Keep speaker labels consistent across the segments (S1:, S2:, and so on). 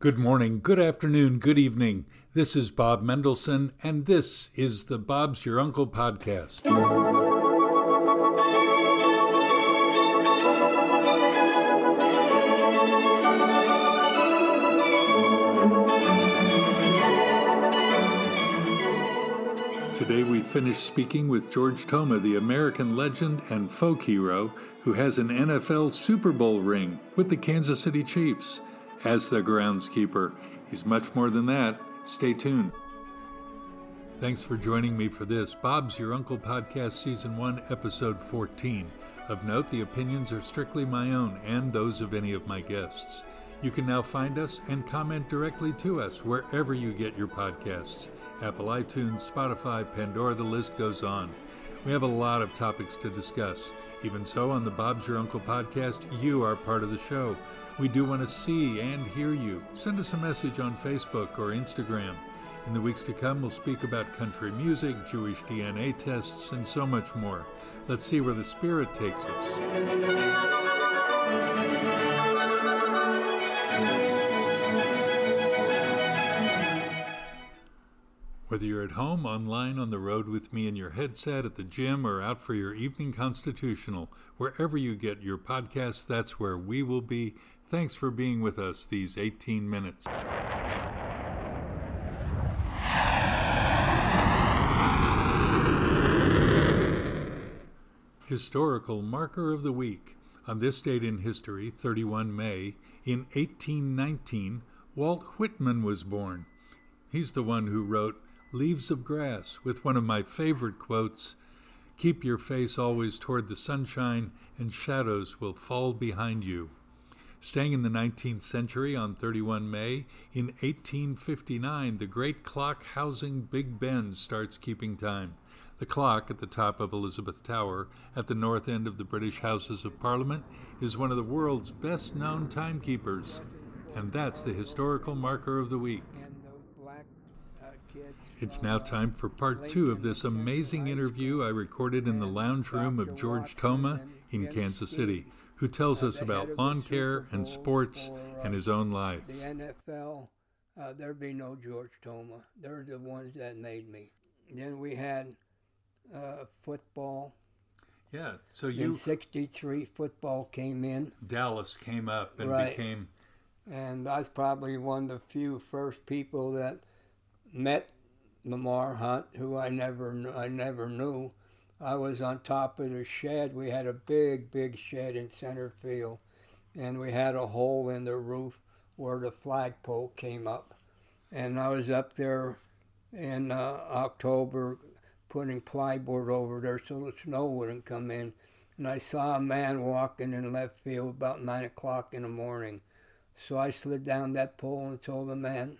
S1: Good morning, good afternoon, good evening. This is Bob Mendelson, and this is the Bob's Your Uncle podcast. Today we finish speaking with George Toma, the American legend and folk hero who has an NFL Super Bowl ring with the Kansas City Chiefs. As the groundskeeper, he's much more than that. Stay tuned. Thanks for joining me for this Bob's Your Uncle podcast, Season 1, Episode 14. Of note, the opinions are strictly my own and those of any of my guests. You can now find us and comment directly to us wherever you get your podcasts. Apple iTunes, Spotify, Pandora, the list goes on. We have a lot of topics to discuss. Even so, on the Bob's Your Uncle podcast, you are part of the show. We do want to see and hear you. Send us a message on Facebook or Instagram. In the weeks to come, we'll speak about country music, Jewish DNA tests, and so much more. Let's see where the Spirit takes us. Whether you're at home, online, on the road with me in your headset, at the gym, or out for your evening constitutional, wherever you get your podcasts, that's where we will be. Thanks for being with us these 18 minutes. Historical Marker of the Week. On this date in history, 31 May, in 1819, Walt Whitman was born. He's the one who wrote Leaves of Grass, with one of my favorite quotes, "Keep your face always toward the sunshine, and shadows will fall behind you." Staying in the 19th century, on 31 May, in 1859, the great clock housing Big Ben starts keeping time. The clock at the top of Elizabeth Tower, at the north end of the British Houses of Parliament, is one of the world's best-known timekeepers. And that's the Historical Marker of the Week. It's now time for part 2 of this amazing interview I recorded in the lounge room of George Toma in Kansas City, who tells us about lawn care and sports and his own life.
S2: The NFL, there'd be no George Toma. They're the ones that made me. Then we had football.
S1: Yeah, so you...
S2: In 63, football came in.
S1: Dallas came up and became...
S2: And I was probably one of the few first people that met Lamar Hunt, who I never knew. I was on top of the shed. We had a big shed in center field, and we had a hole in the roof where the flagpole came up. And I was up there in October putting plyboard over there so the snow wouldn't come in. And I saw a man walking in left field about 9 o'clock in the morning. So I slid down that pole and told the man,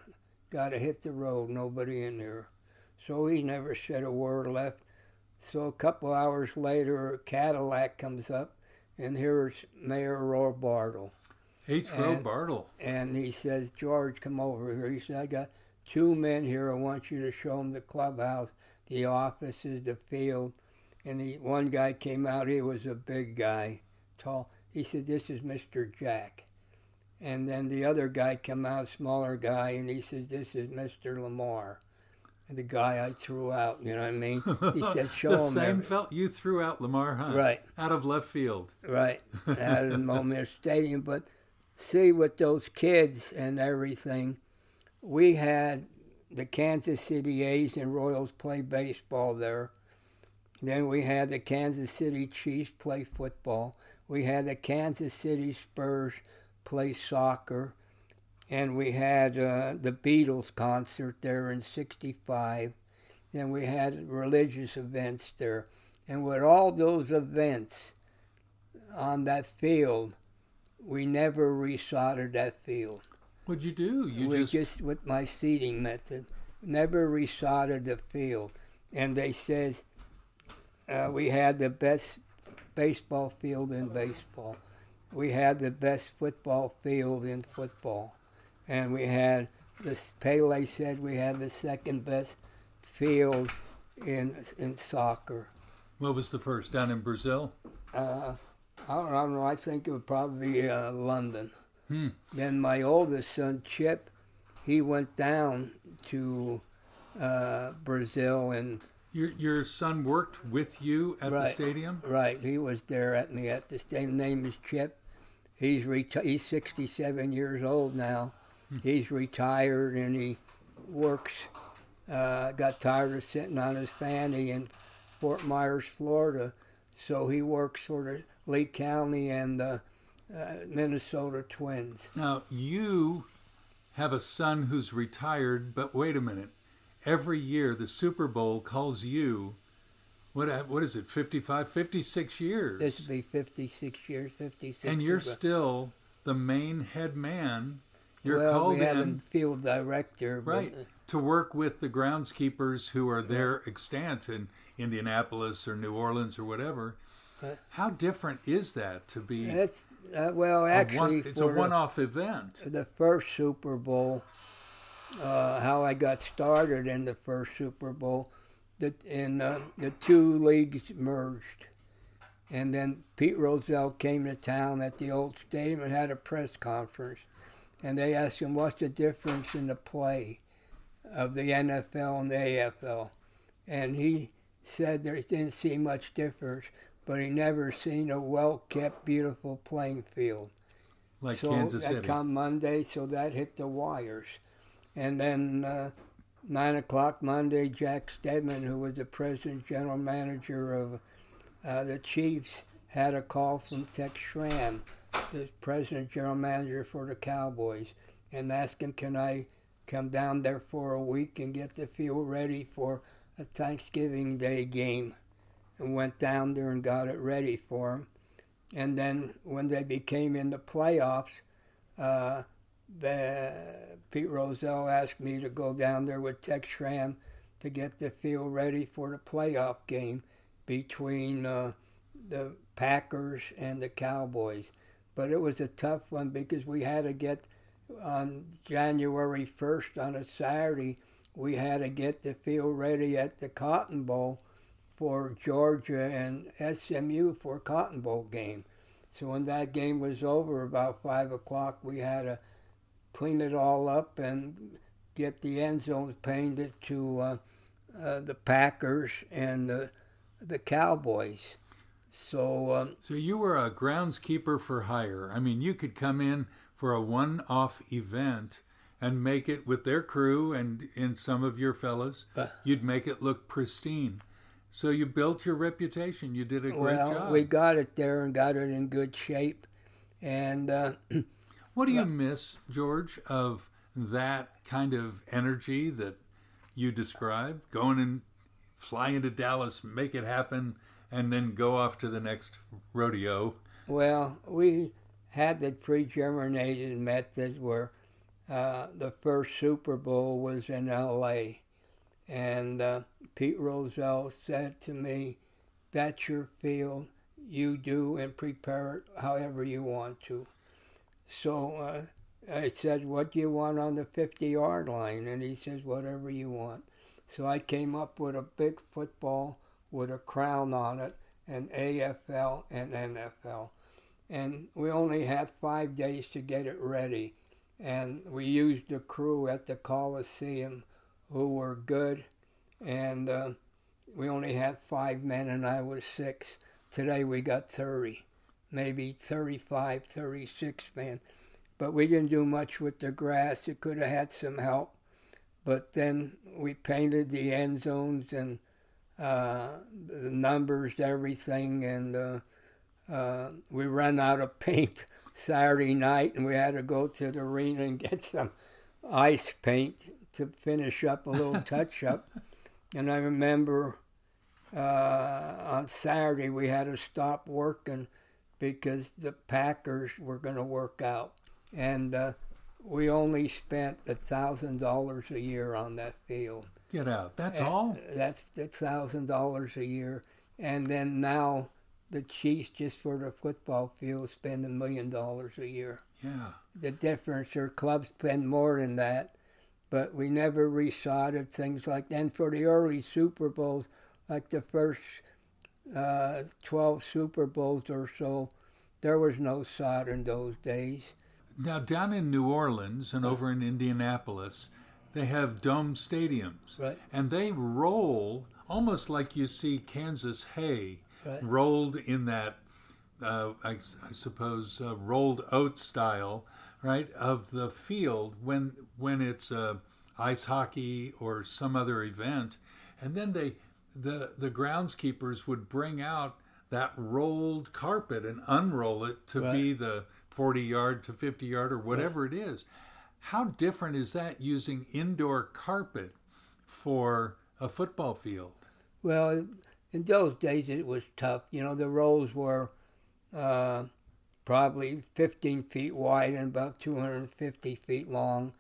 S2: "Gotta hit the road, nobody in there." So he never said a word left. So a couple hours later, a Cadillac comes up, and here's Mayor Roy Bartle.
S1: Roy Bartle.
S2: And he says, "George, come over here." He said, "I got 2 men here. I want you to show them the clubhouse, the offices, the field." And one guy came out. He was a big guy, tall. He said, "This is Mr. Jack." And then the other guy came out, smaller guy, and he said, "This is Mr. Lamar." And the guy I threw out, you know what I mean? He said, "Show him."
S1: The same fella you threw out Lamar Hunt.
S2: Right.
S1: Out of left field.
S2: Right. Out of the Momir Stadium. But see, with those kids and everything, we had the Kansas City A's and Royals play baseball there. Then we had the Kansas City Chiefs play football. We had the Kansas City Spurs play soccer. And we had the Beatles concert there in 65. Then we had religious events there. And with all those events on that field, we never resoldered that field.
S1: What'd you do?
S2: We just, with my seeding method, never resoldered the field. And they says we had the best baseball field in baseball. We had the best football field in football. And we had, Pele said we had the second best field in soccer.
S1: What was the first, down in Brazil?
S2: I don't know, I think it would probably be London. Then my oldest son, Chip, he went down to Brazil, and
S1: Your son worked with you at the stadium?
S2: Right, he was there at me at the stadium. Name is Chip. He's 67 years old now. He's retired, and he works. Got tired of sitting on his fanny in Fort Myers, Florida, so he works for the Lee County and the Minnesota Twins.
S1: Now, you have a son who's retired, but wait a minute. Every year the Super Bowl calls you, what is it, 55, 56 years?
S2: This will be 56 years, 56
S1: And you're still the main head man. You're
S2: called
S1: we have
S2: a field director.
S1: Right, to work with the groundskeepers who are there extant in Indianapolis or New Orleans or whatever. How different is that to be?
S2: It's actually
S1: it's a one-off event.
S2: The first Super Bowl, how I got started in the first Super Bowl, the two leagues merged, and then Pete Rozelle came to town at the old stadium and had a press conference, and they asked him what's the difference in the play of the NFL and the AFL, and he said there didn't see much difference, but he never seen a well-kept, beautiful playing field.
S1: Like Kansas City.
S2: So that come Monday, so that hit the wires. And then 9 o'clock Monday, Jack Stedman, who was the president general manager of the Chiefs, had a call from Tex Schramm, the president general manager for the Cowboys, and asked him, can I come down there for a week and get the field ready for a Thanksgiving Day game? And went down there and got it ready for him. And then when they became in the playoffs, Pete Rozelle asked me to go down there with Tex Schramm to get the field ready for the playoff game between the Packers and the Cowboys. But it was a tough one because we had to get, on January 1st, on a Saturday, we had to get the field ready at the Cotton Bowl for Georgia and SMU for Cotton Bowl game. So when that game was over, about 5 o'clock, we had to clean it all up and get the end zones painted to the Packers and the Cowboys. So
S1: you were a groundskeeper for hire. I mean, you could come in for a one-off event and make it with their crew and some of your fellows. You'd make it look pristine. So you built your reputation. You did a great job.
S2: Well, we got it there and got it in good shape. And
S1: what do you miss, George, of that kind of energy that you described? Going and fly into Dallas, make it happen, and then go off to the next rodeo.
S2: Well, we had the pre-germinated method where the first Super Bowl was in L.A., and Pete Rozelle said to me, that's your field, you do and prepare it however you want to. So I said, what do you want on the 50-yard line? And he says, whatever you want. So I came up with a big football with a crown on it, and AFL and NFL. And we only had 5 days to get it ready. And we used a crew at the Coliseum who were good, and we only had 5 men and I was 6. Today we got 30, maybe 35, 36 men. But we didn't do much with the grass. It could have had some help. But then we painted the end zones and the numbers, everything, and we ran out of paint Saturday night, and we had to go to the arena and get some ice paint to finish up a little touch-up. And I remember on Saturday we had to stop working because the Packers were going to work out. And we only spent $1,000 a year on that field.
S1: Get out. That's all?
S2: That's $1,000 a year. And then now the Chiefs, just for the football field, spend $1 million a year.
S1: Yeah.
S2: The difference, their clubs spend more than that. But we never resodded things like that. And for the early Super Bowls, like the first 12 Super Bowls or so, there was no sod in those days.
S1: Now, down in New Orleans and over in Indianapolis, they have dome stadiums.
S2: Right.
S1: And they roll almost like you see Kansas hay
S2: Right.
S1: rolled in that, I suppose, rolled oat style, right, of the field when it's ice hockey or some other event. And then the groundskeepers would bring out that rolled carpet and unroll it to
S2: Right.
S1: be the 40-yard to 50-yard or whatever it is. How different is that using indoor carpet for a football field?
S2: Well, in those days it was tough. You know, the rolls were probably 15 feet wide and about 250 feet long.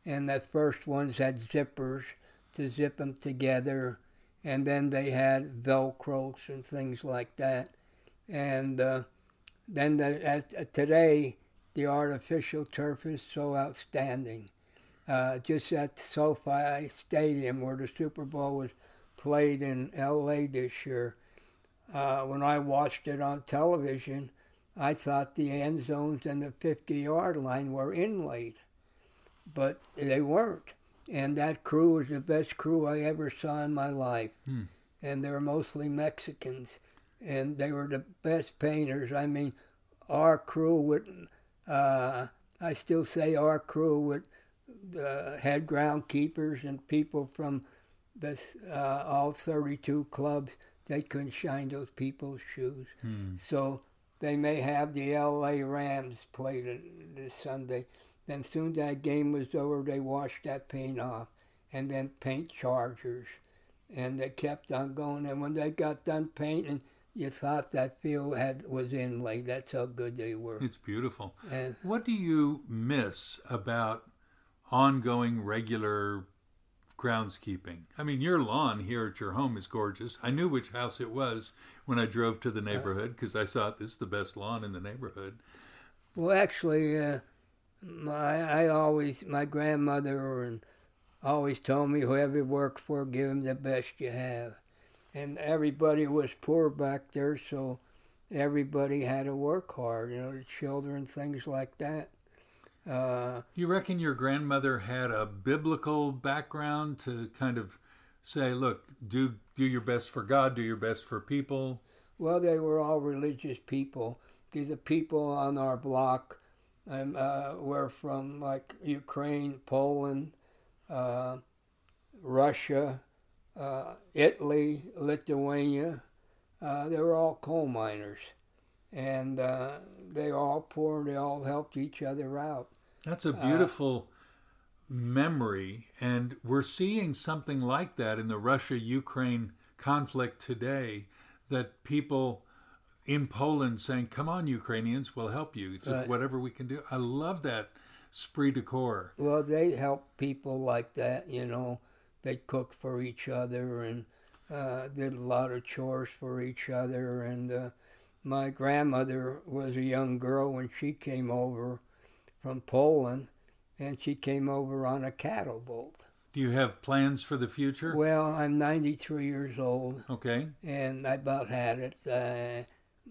S2: And the first ones had zippers to zip them together. And then they had Velcros and things like that. And then today, the artificial turf is so outstanding. Just at SoFi Stadium, where the Super Bowl was played in L.A. this year, when I watched it on television, I thought the end zones and the 50-yard line were inlaid, but they weren't. And that crew was the best crew I ever saw in my life. And they were mostly Mexicans, and they were the best painters. I mean, our crew would, I still say our crew with the head groundkeepers and people from all 32 clubs, they couldn't shine those people's shoes. So they may have the L.A. Rams played this Sunday. Then soon that game was over, they washed that paint off and then paint Chargers. And they kept on going. And when they got done painting, you thought that field was inlaid. That's how good they were.
S1: It's beautiful.
S2: And
S1: what do you miss about ongoing, regular groundskeeping? I mean, your lawn here at your home is gorgeous. I knew which house it was when I drove to the neighborhood because I thought this is the best lawn in the neighborhood.
S2: well, actually, my grandmother always told me, whoever you work for, give them the best you have. And everybody was poor back there, so everybody had to work hard, the children, things like that.
S1: You reckon your grandmother had a biblical background to kind of say, look, do your best for God, do your best for people?
S2: Well, they were all religious people. The people on our block were from like Ukraine, Poland, Russia, Italy, Lithuania. They were all coal miners. And they were all poor. They all helped each other out.
S1: That's a beautiful memory. And we're seeing something like that in the Russia-Ukraine conflict today, that people in Poland saying, come on, Ukrainians, we'll help you. Just
S2: Right.
S1: whatever we can do. I love that esprit de corps.
S2: Well, they helped people like that, They cooked for each other and did a lot of chores for each other. And my grandmother was a young girl when she came over from Poland, and she came over on a cattle boat.
S1: Do you have plans for the future?
S2: Well, I'm 93 years old,
S1: Okay.
S2: and I about had it.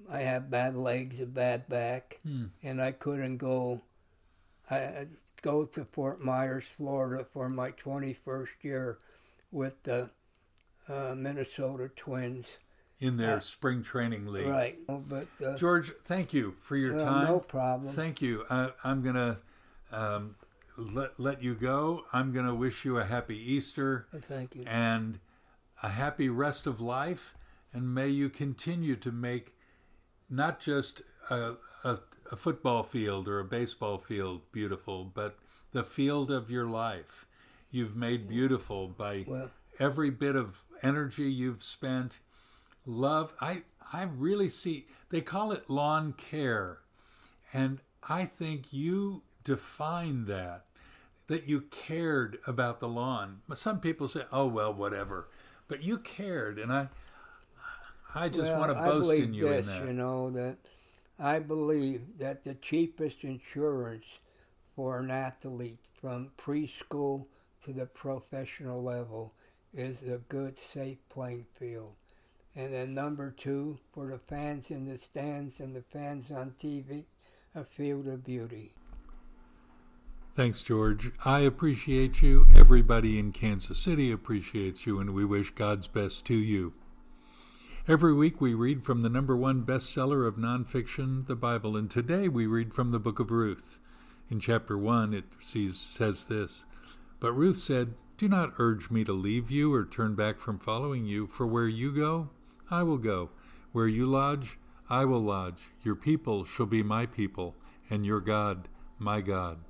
S2: I have bad legs, a bad back, and I couldn't go. I'd go to Fort Myers, Florida for my 21st year with the Minnesota Twins.
S1: In their spring training league.
S2: Right. But
S1: George, thank you for your time.
S2: no problem.
S1: Thank you. I'm going to let you go. I'm going to wish you a happy Easter.
S2: Thank you.
S1: And a happy rest of life. And may you continue to make not just a football field or a baseball field beautiful, but the field of your life. You've made beautiful by every bit of energy you've spent. Love, I really see, they call it lawn care. And I think you define that you cared about the lawn. Some people say, oh, well, whatever. But you cared, and I just want to boast in you in that.
S2: That I believe that the cheapest insurance for an athlete from preschool to the professional level is a good, safe playing field. And then number two, for the fans in the stands and the fans on TV, a field of beauty.
S1: Thanks, George. I appreciate you. Everybody in Kansas City appreciates you, and we wish God's best to you. Every week we read from the #1 bestseller of nonfiction, the Bible, and today we read from the book of Ruth. In chapter 1 it says this, "But Ruth said, 'Do not urge me to leave you or turn back from following you, for where you go, I will go. Where you lodge, I will lodge. Your people shall be my people, and your God, my God.'"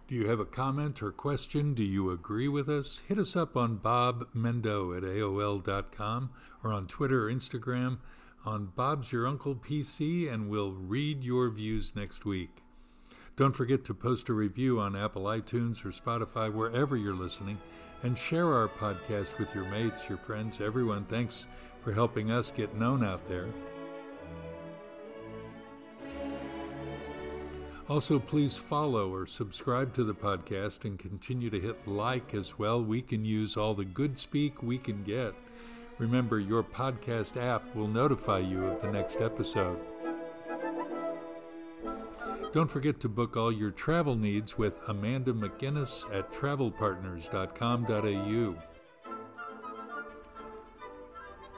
S1: Do you have a comment or question? Do you agree with us? Hit us up on bobmendo@aol.com or on Twitter or Instagram on Bob's Your Uncle PC, and we'll read your views next week. Don't forget to post a review on Apple iTunes or Spotify, wherever you're listening, and share our podcast with your mates, your friends, everyone. Thanks for helping us get known out there. Also, please follow or subscribe to the podcast and continue to hit like as well. We can use all the good speak we can get. Remember, your podcast app will notify you of the next episode. Don't forget to book all your travel needs with Amanda McGinnis at travelpartners.com.au.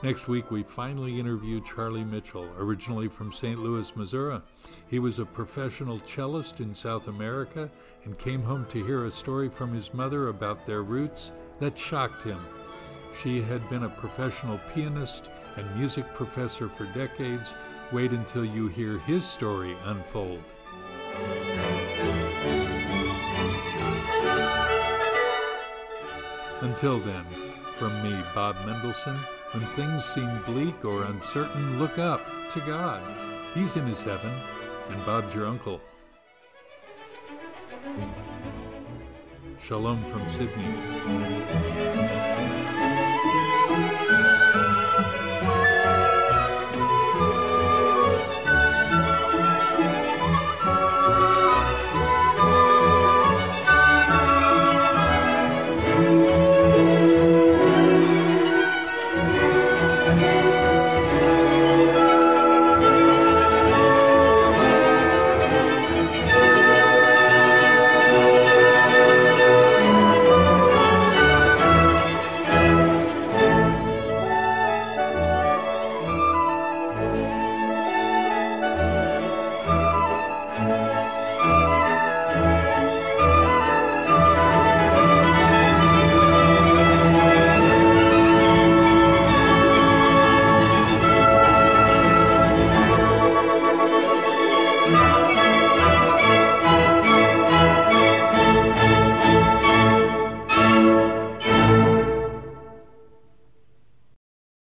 S1: Next week, we finally interview Charlie Mitchell, originally from St. Louis, Missouri. He was a professional cellist in South America and came home to hear a story from his mother about their roots that shocked him. She had been a professional pianist and music professor for decades. Wait until you hear his story unfold. Until then, from me, Bob Mendelson, when things seem bleak or uncertain, look up to God. He's in his heaven, and Bob's your uncle. Shalom from Sydney.